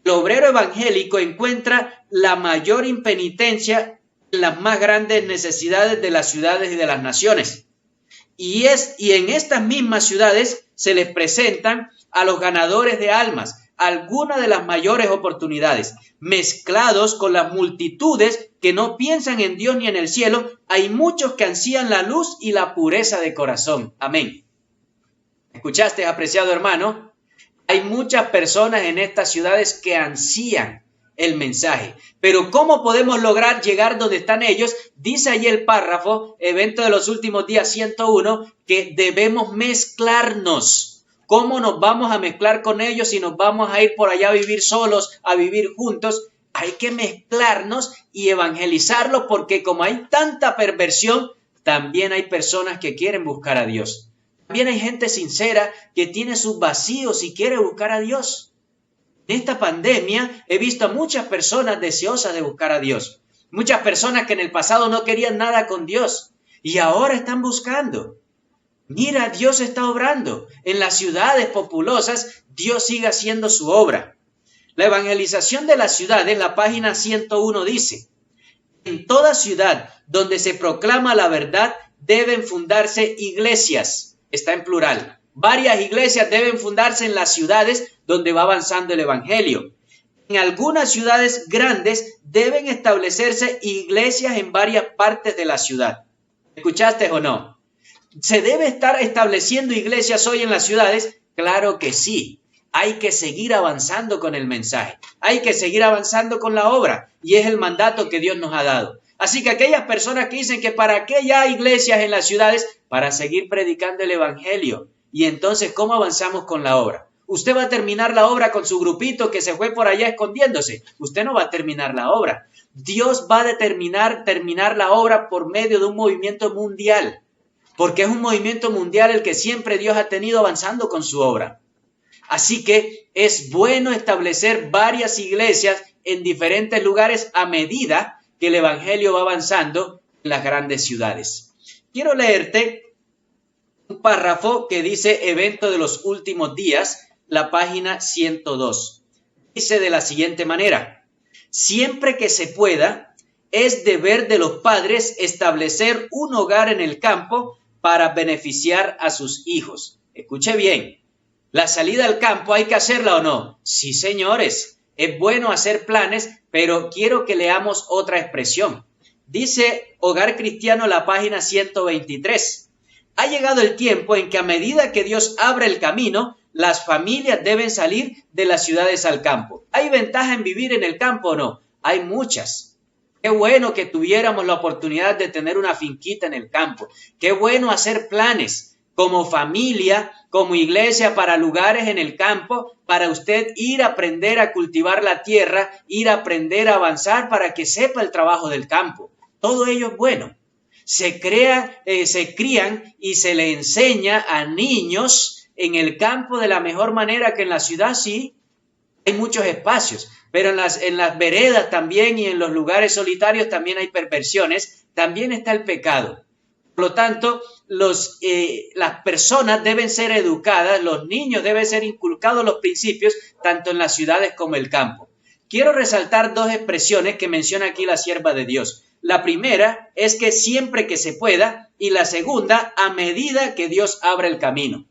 el obrero evangélico encuentra la mayor impenitencia en las más grandes necesidades de las ciudades y de las naciones. Y en estas mismas ciudades se les presentan a los ganadores de almas algunas de las mayores oportunidades. Mezclados con las multitudes que no piensan en Dios ni en el cielo, hay muchos que ansían la luz y la pureza de corazón. Amén. ¿Escuchaste, apreciado hermano? Hay muchas personas en estas ciudades que ansían el mensaje. Pero ¿cómo podemos lograr llegar donde están ellos? Dice allí el párrafo, Evento de los Últimos Días 101, que debemos mezclarnos. ¿Cómo nos vamos a mezclar con ellos si nos vamos a ir por allá a vivir solos, a vivir juntos? Hay que mezclarnos y evangelizarlos, porque como hay tanta perversión, también hay personas que quieren buscar a Dios. También hay gente sincera que tiene sus vacíos y quiere buscar a Dios. En esta pandemia he visto a muchas personas deseosas de buscar a Dios. Muchas personas que en el pasado no querían nada con Dios y ahora están buscando. Mira, Dios está obrando. En las ciudades populosas, Dios sigue haciendo su obra. La evangelización de las ciudades, la página 101 dice: en toda ciudad donde se proclama la verdad deben fundarse iglesias. Está en plural. Varias iglesias deben fundarse en las ciudades donde va avanzando el evangelio. En algunas ciudades grandes deben establecerse iglesias en varias partes de la ciudad. ¿Escuchaste o no? ¿Se debe estar estableciendo iglesias hoy en las ciudades? Claro que sí. Hay que seguir avanzando con el mensaje. Hay que seguir avanzando con la obra. Y es el mandato que Dios nos ha dado. Así que aquellas personas que dicen que para qué ya hay iglesias en las ciudades, para seguir predicando el evangelio. Y entonces, ¿cómo avanzamos con la obra? Usted va a terminar la obra con su grupito que se fue por allá escondiéndose. Usted no va a terminar la obra. Dios va a terminar la obra por medio de un movimiento mundial. Porque es un movimiento mundial el que siempre Dios ha tenido avanzando con su obra. Así que es bueno establecer varias iglesias en diferentes lugares a medida que el evangelio va avanzando en las grandes ciudades. Quiero leerte un párrafo que dice Evento de los Últimos Días, la página 102. Dice de la siguiente manera: siempre que se pueda, es deber de los padres establecer un hogar en el campo para beneficiar a sus hijos. Escuche bien, ¿la salida al campo hay que hacerla o no? Sí, señores, es bueno hacer planes, pero quiero que leamos otra expresión. Dice Hogar Cristiano, la página 123. Ha llegado el tiempo en que a medida que Dios abre el camino, las familias deben salir de las ciudades al campo. ¿Hay ventaja en vivir en el campo o no? Hay muchas. Qué bueno que tuviéramos la oportunidad de tener una finquita en el campo. Qué bueno hacer planes como familia, como iglesia, para lugares en el campo, para usted ir a aprender a cultivar la tierra, ir a aprender a avanzar para que sepa el trabajo del campo. Todo ello es bueno. Se crían y se le enseña a niños en el campo de la mejor manera que en la ciudad. Sí, hay muchos espacios, pero en las veredas también y en los lugares solitarios también hay perversiones, también está el pecado. Por lo tanto, las personas deben ser educadas, los niños deben ser inculcados los principios, tanto en las ciudades como en el campo. Quiero resaltar dos expresiones que menciona aquí la sierva de Dios. La primera es que siempre que se pueda, y la segunda, a medida que Dios abra el camino.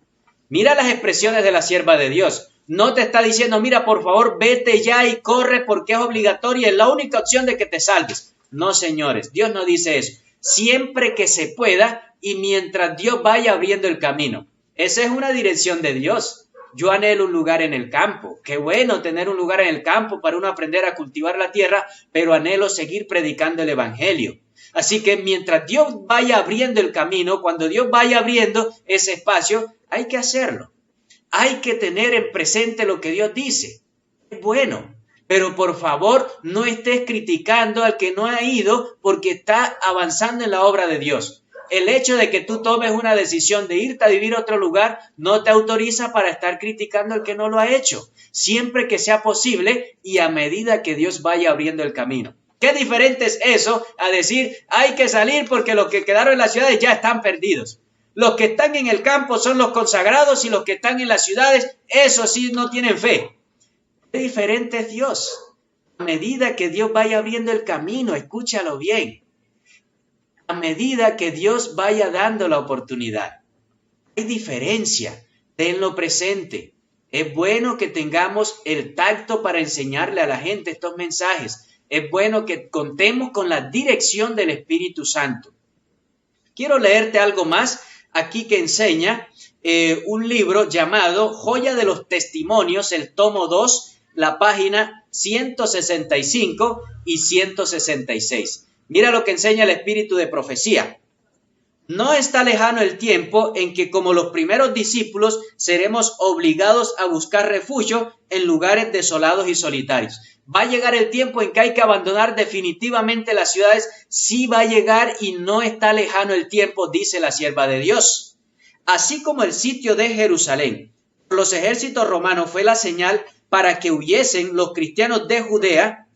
Mira las expresiones de la sierva de Dios. No te está diciendo, mira, por favor, vete ya y corre porque es obligatoria, es la única opción de que te salves. No, señores, Dios no dice eso. Siempre que se pueda y mientras Dios vaya abriendo el camino. Esa es una dirección de Dios. Yo anhelo un lugar en el campo. Qué bueno tener un lugar en el campo para uno aprender a cultivar la tierra, pero anhelo seguir predicando el evangelio. Así que mientras Dios vaya abriendo el camino, cuando Dios vaya abriendo ese espacio, hay que hacerlo. Hay que tener en presente lo que Dios dice. Es bueno, pero por favor no estés criticando al que no ha ido porque está avanzando en la obra de Dios. El hecho de que tú tomes una decisión de irte a vivir a otro lugar no te autoriza para estar criticando al que no lo ha hecho. Siempre que sea posible y a medida que Dios vaya abriendo el camino. Qué diferente es eso a decir hay que salir porque los que quedaron en las ciudades ya están perdidos. Los que están en el campo son los consagrados y los que están en las ciudades, esos sí no tienen fe. Qué diferente es Dios. A medida que Dios vaya abriendo el camino, escúchalo bien. A medida que Dios vaya dando la oportunidad. Hay diferencia. Tenlo presente. Es bueno que tengamos el tacto para enseñarle a la gente estos mensajes. Es bueno que contemos con la dirección del Espíritu Santo. Quiero leerte algo más aquí que enseña un libro llamado Joya de los Testimonios, el tomo 2, la página 165 y 166. Mira lo que enseña el espíritu de profecía. No está lejano el tiempo en que, como los primeros discípulos, seremos obligados a buscar refugio en lugares desolados y solitarios. Va a llegar el tiempo en que hay que abandonar definitivamente las ciudades. Sí va a llegar y no está lejano el tiempo, dice la sierva de Dios. Así como el sitio de Jerusalén por los ejércitos romanos fue la señal para que huyesen los cristianos de Judea,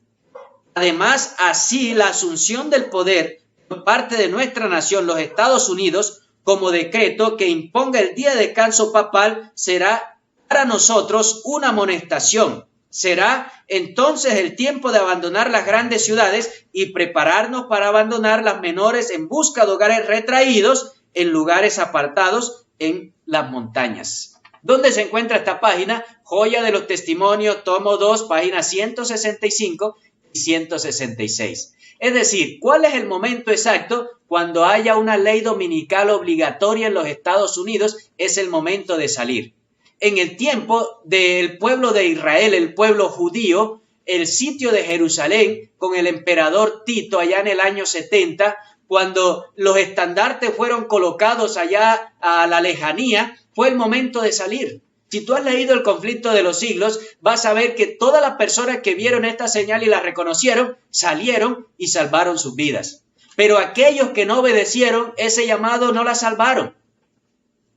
además, así la asunción del poder por parte de nuestra nación, los Estados Unidos, como decreto que imponga el día de descanso papal, será para nosotros una amonestación. Será entonces el tiempo de abandonar las grandes ciudades y prepararnos para abandonar las menores en busca de hogares retraídos en lugares apartados en las montañas. ¿Dónde se encuentra esta página? Joya de los Testimonios, tomo 2, páginas 165 y 166. Es decir, ¿cuál es el momento exacto? Cuando haya una ley dominical obligatoria en los Estados Unidos, es el momento de salir. En el tiempo del pueblo de Israel, el pueblo judío, el sitio de Jerusalén con el emperador Tito allá en el año 70, cuando los estandartes fueron colocados allá a la lejanía, fue el momento de salir. Si tú has leído El conflicto de los siglos, vas a ver que todas las personas que vieron esta señal y la reconocieron, salieron y salvaron sus vidas. Pero aquellos que no obedecieron ese llamado no la salvaron.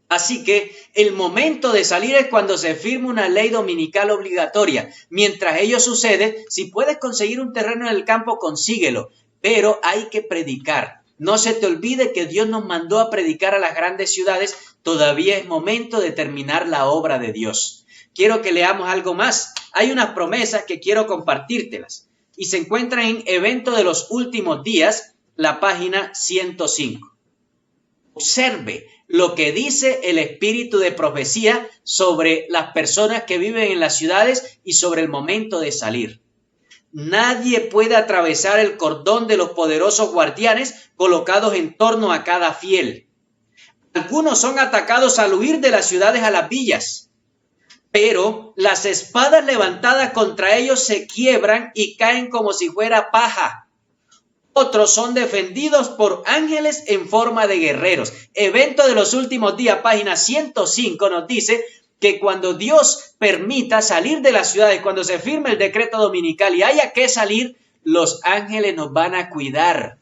Así que el momento de salir es cuando se firma una ley dominical obligatoria. Mientras ello sucede, si puedes conseguir un terreno en el campo, consíguelo. Pero hay que predicar. No se te olvide que Dios nos mandó a predicar a las grandes ciudades. Todavía es momento de terminar la obra de Dios. Quiero que leamos algo más. Hay unas promesas que quiero compartírtelas. Y se encuentran en Evento de los Últimos Días, la página 105. Observe lo que dice el espíritu de profecía sobre las personas que viven en las ciudades y sobre el momento de salir. Nadie puede atravesar el cordón de los poderosos guardianes colocados en torno a cada fiel. Algunos son atacados al huir de las ciudades a las villas, pero las espadas levantadas contra ellos se quiebran y caen como si fuera paja. Otros son defendidos por ángeles en forma de guerreros. Evento de los Últimos Días, página 105, nos dice que cuando Dios permita salir de las ciudades, cuando se firme el decreto dominical y haya que salir, los ángeles nos van a cuidar.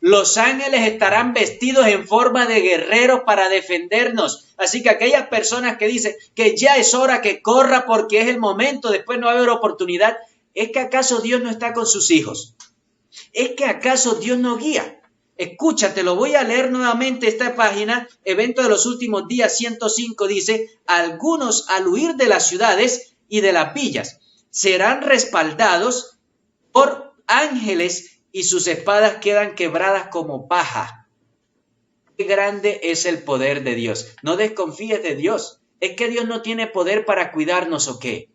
Los ángeles estarán vestidos en forma de guerreros para defendernos. Así que aquellas personas que dicen que ya es hora que corra porque es el momento, después no va a haber oportunidad, ¿es que acaso Dios no está con sus hijos? ¿Es que acaso Dios no guía? Escúchate, lo voy a leer nuevamente esta página. Evento de los Últimos Días 105 dice: algunos al huir de las ciudades y de las villas serán respaldados por ángeles y sus espadas quedan quebradas como paja. Qué grande es el poder de Dios. No desconfíes de Dios. ¿Es que Dios no tiene poder para cuidarnos o qué?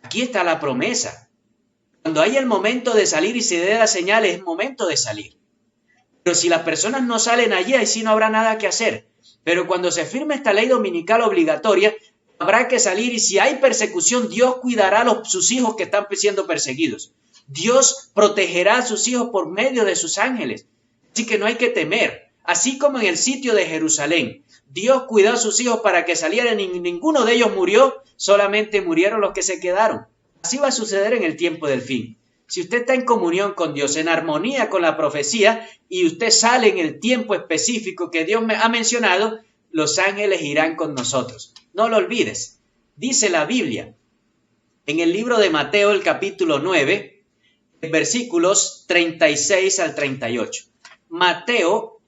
Aquí está la promesa. Cuando haya el momento de salir y se dé la señal, es momento de salir. Pero si las personas no salen allí, ahí sí no habrá nada que hacer. Pero cuando se firme esta ley dominical obligatoria, habrá que salir y si hay persecución, Dios cuidará a sus hijos que están siendo perseguidos. Dios protegerá a sus hijos por medio de sus ángeles. Así que no hay que temer. Así como en el sitio de Jerusalén, Dios cuidó a sus hijos para que salieran y ninguno de ellos murió, solamente murieron los que se quedaron. Así va a suceder en el tiempo del fin. Si usted está en comunión con Dios, en armonía con la profecía, y usted sale en el tiempo específico que Dios me ha mencionado, los ángeles irán con nosotros. No lo olvides. Dice la Biblia, en el libro de Mateo, el capítulo 9, versículos 36 al 38. Mateo,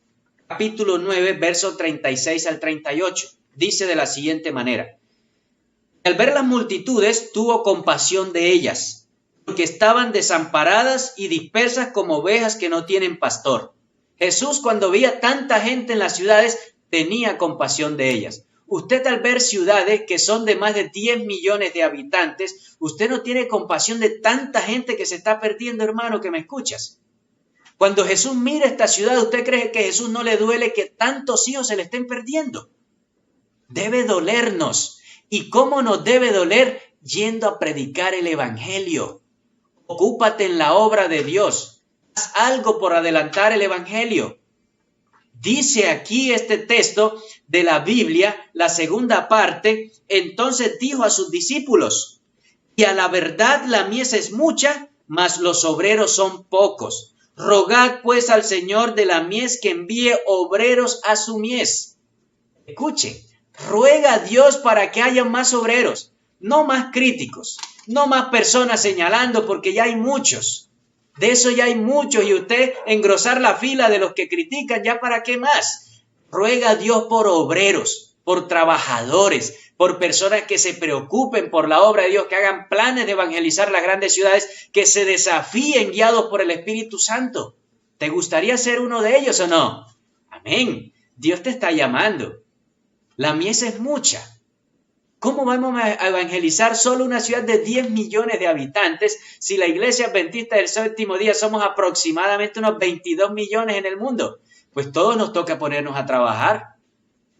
capítulo 9, versos 36 al 38. Dice de la siguiente manera. Al ver las multitudes, tuvo compasión de ellas, porque estaban desamparadas y dispersas como ovejas que no tienen pastor. Jesús, cuando veía tanta gente en las ciudades, tenía compasión de ellas. Usted, al ver ciudades que son de más de 10 millones de habitantes, usted no tiene compasión de tanta gente que se está perdiendo, hermano, que me escuchas. Cuando Jesús mira esta ciudad, ¿usted cree que a Jesús no le duele que tantos hijos se le estén perdiendo? Debe dolernos. ¿Y cómo nos debe doler? Yendo a predicar el evangelio. Ocúpate en la obra de Dios. Haz algo por adelantar el evangelio. Dice aquí este texto de la Biblia, la segunda parte, entonces dijo a sus discípulos, y a la verdad la mies es mucha, mas los obreros son pocos. Rogad pues al Señor de la mies que envíe obreros a su mies. Escuche, ruega a Dios para que haya más obreros, no más críticos, no más personas señalando, porque ya hay muchos. De eso ya hay muchos, y usted engrosar la fila de los que critican, ¿ya para qué más? Ruega a Dios por obreros, por trabajadores, por personas que se preocupen por la obra de Dios, que hagan planes de evangelizar las grandes ciudades, que se desafíen guiados por el Espíritu Santo. ¿Te gustaría ser uno de ellos o no? Amén. Dios te está llamando. La mies es mucha. ¿Cómo vamos a evangelizar solo una ciudad de 10 millones de habitantes si la Iglesia Adventista del Séptimo Día somos aproximadamente unos 22 millones en el mundo? Pues todos nos toca ponernos a trabajar.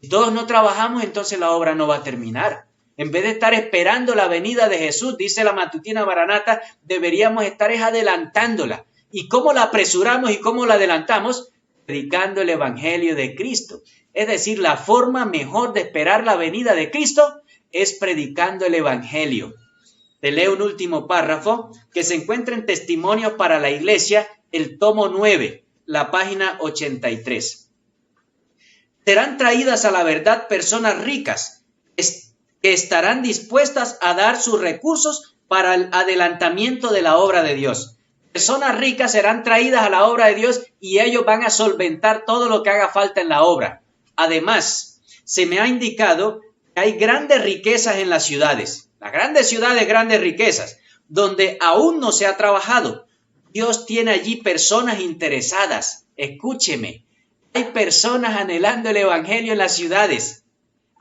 Si todos no trabajamos, entonces la obra no va a terminar. En vez de estar esperando la venida de Jesús, dice la matutina Maranata, deberíamos estar adelantándola. ¿Y cómo la apresuramos y cómo la adelantamos? Predicando el Evangelio de Cristo. Es decir, la forma mejor de esperar la venida de Cristo es predicando el Evangelio. Te leo un último párrafo que se encuentra en Testimonios para la Iglesia, el tomo 9, la página 83. Serán traídas a la verdad personas ricas que estarán dispuestas a dar sus recursos para el adelantamiento de la obra de Dios. Personas ricas serán traídas a la obra de Dios y ellos van a solventar todo lo que haga falta en la obra. Además, se me ha indicado que hay grandes riquezas en las ciudades, grandes riquezas, donde aún no se ha trabajado. Dios tiene allí personas interesadas. Escúcheme, hay personas anhelando el evangelio en las ciudades.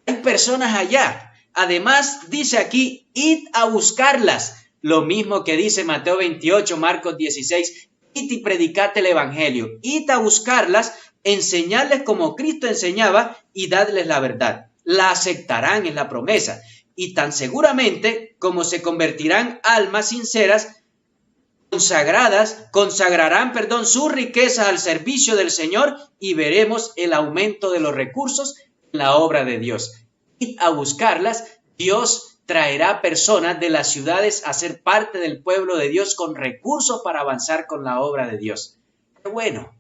Hay personas allá. Además, dice aquí, id a buscarlas. Lo mismo que dice Mateo 28, Marcos 16, id y predicad el evangelio. Id a buscarlas, enseñarles como Cristo enseñaba y dadles la verdad. La aceptarán en la promesa, y tan seguramente como se convertirán almas sinceras, consagrarán sus riquezas al servicio del Señor, y veremos el aumento de los recursos en la obra de Dios. Y a buscarlas, Dios traerá personas de las ciudades a ser parte del pueblo de Dios con recursos para avanzar con la obra de Dios. Qué bueno,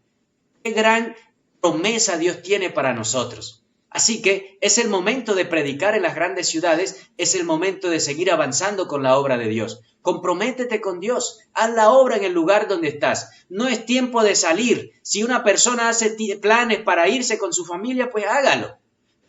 qué gran promesa Dios tiene para nosotros. Así que es el momento de predicar en las grandes ciudades, es el momento de seguir avanzando con la obra de Dios. Comprométete con Dios, haz la obra en el lugar donde estás. No es tiempo de salir. Si una persona hace planes para irse con su familia, pues hágalo.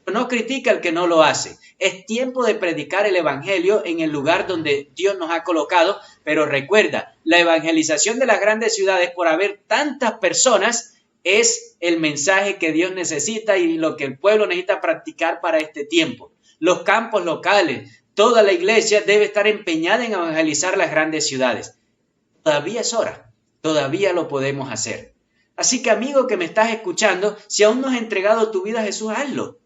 No critica al que no lo hace. Es tiempo de predicar el evangelio en el lugar donde Dios nos ha colocado, pero recuerda, la evangelización de las grandes ciudades, por haber tantas personas, es el mensaje que Dios necesita y lo que el pueblo necesita practicar para este tiempo. Los campos locales, toda la iglesia debe estar empeñada en evangelizar las grandes ciudades. Todavía es hora, todavía lo podemos hacer. Así que, amigo que me estás escuchando, si aún no has entregado tu vida a Jesús, hazlo.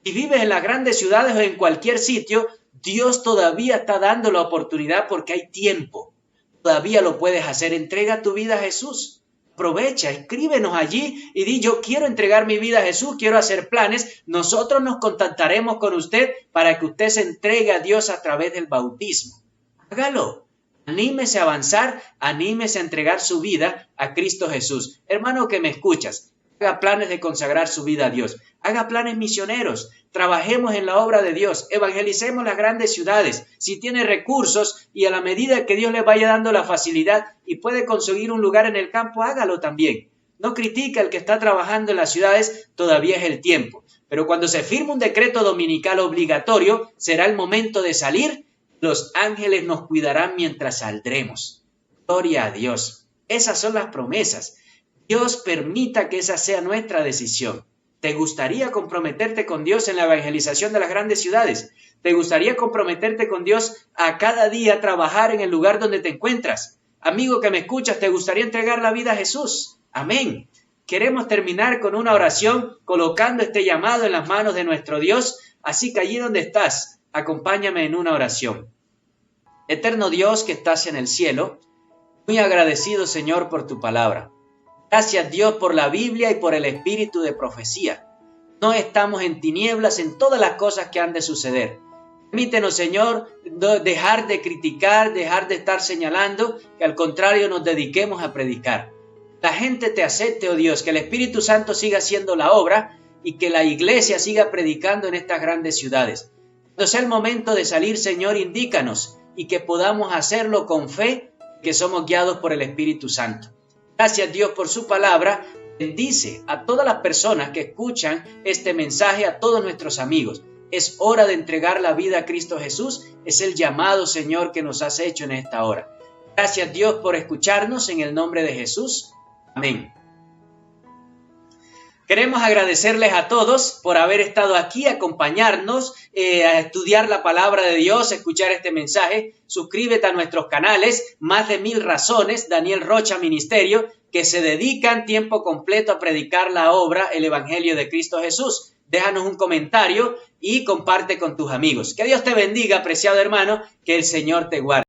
Si vives en las grandes ciudades o en cualquier sitio, Dios todavía está dando la oportunidad porque hay tiempo. Todavía lo puedes hacer. Entrega tu vida a Jesús. Aprovecha, escríbenos allí y di, yo quiero entregar mi vida a Jesús, quiero hacer planes. Nosotros nos contactaremos con usted para que usted se entregue a Dios a través del bautismo. Hágalo. Anímese a avanzar, anímese a entregar su vida a Cristo Jesús. Hermano que me escuchas, haga planes de consagrar su vida a Dios. Haga planes misioneros. Trabajemos en la obra de Dios. Evangelicemos las grandes ciudades. Si tiene recursos y a la medida que Dios le vaya dando la facilidad y puede conseguir un lugar en el campo, hágalo también. No critique al que está trabajando en las ciudades, todavía es el tiempo. Pero cuando se firme un decreto dominical obligatorio, será el momento de salir. Los ángeles nos cuidarán mientras saldremos. Gloria a Dios. Esas son las promesas. Dios permita que esa sea nuestra decisión. ¿Te gustaría comprometerte con Dios en la evangelización de las grandes ciudades? ¿Te gustaría comprometerte con Dios a cada día trabajar en el lugar donde te encuentras? Amigo que me escuchas, ¿te gustaría entregar la vida a Jesús? Amén. Queremos terminar con una oración colocando este llamado en las manos de nuestro Dios. Así que allí donde estás, acompáñame en una oración. Eterno Dios que estás en el cielo, muy agradecido, Señor, por tu palabra. Gracias, Dios, por la Biblia y por el espíritu de profecía. No estamos en tinieblas en todas las cosas que han de suceder. Permítenos, Señor, dejar de criticar, dejar de estar señalando, que al contrario nos dediquemos a predicar. La gente te acepte, oh Dios, que el Espíritu Santo siga haciendo la obra y que la iglesia siga predicando en estas grandes ciudades. Cuando sea el momento de salir, Señor, indícanos y que podamos hacerlo con fe, que somos guiados por el Espíritu Santo. Gracias, Dios, por su palabra. Bendice a todas las personas que escuchan este mensaje, a todos nuestros amigos. Es hora de entregar la vida a Cristo Jesús. Es el llamado, Señor, que nos has hecho en esta hora. Gracias, Dios, por escucharnos en el nombre de Jesús. Amén. Queremos agradecerles a todos por haber estado aquí, acompañarnos, a estudiar la palabra de Dios, escuchar este mensaje. Suscríbete a nuestros canales, Más de 1000 Razones, Daniel Rocha Ministerio, que se dedican tiempo completo a predicar la obra, el Evangelio de Cristo Jesús. Déjanos un comentario y comparte con tus amigos. Que Dios te bendiga, apreciado hermano, que el Señor te guarde.